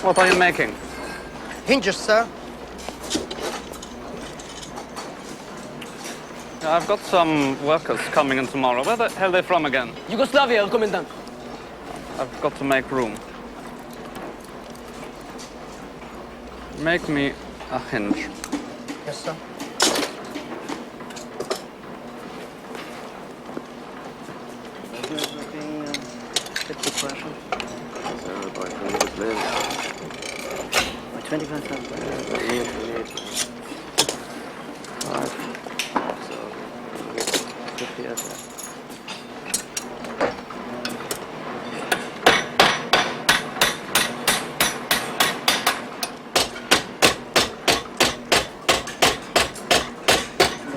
What are you making? Hinges, sir. I've got some workers coming in tomorrow. Where the hell are they from again? Yugoslavia, Herr Kommandant. I've got to make room. Make me a hinge. Yes, sir. By 25,000.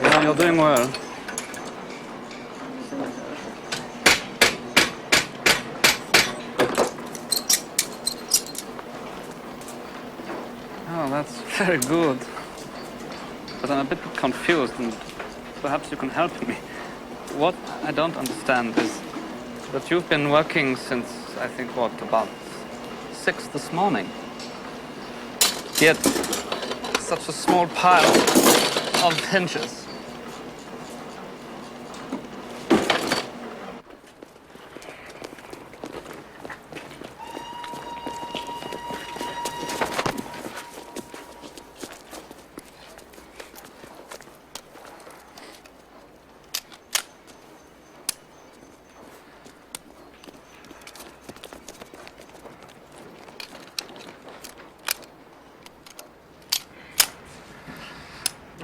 Yeah, you're doing well. Oh, that's very good. But I'm a bit confused, and perhaps you can help me. What I don't understand is that you've been working since, I think, what, about 6 this morning. Yet, such a small pile of hinges.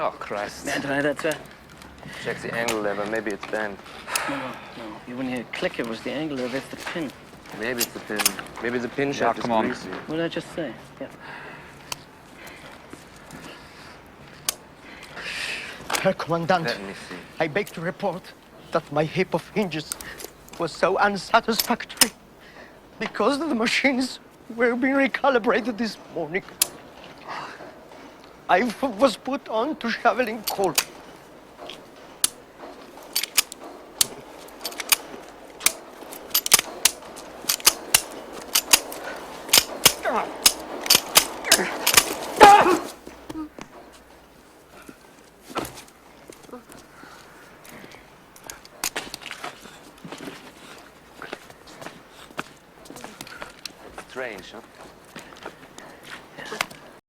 Oh, Christ. Mehr dran, that's it. Check the angle lever, maybe it's bent. No. You wouldn't hear a click, it was the angle of it, the pin. Maybe it's the pin. Maybe the pin shaft is come on. greasy. What did I just say? Yeah. Herr Commandant, Let me see. I beg to report that my heap of hinges was so unsatisfactory because the machines were being recalibrated this morning. I was put on to shoveling coal. Strange, huh?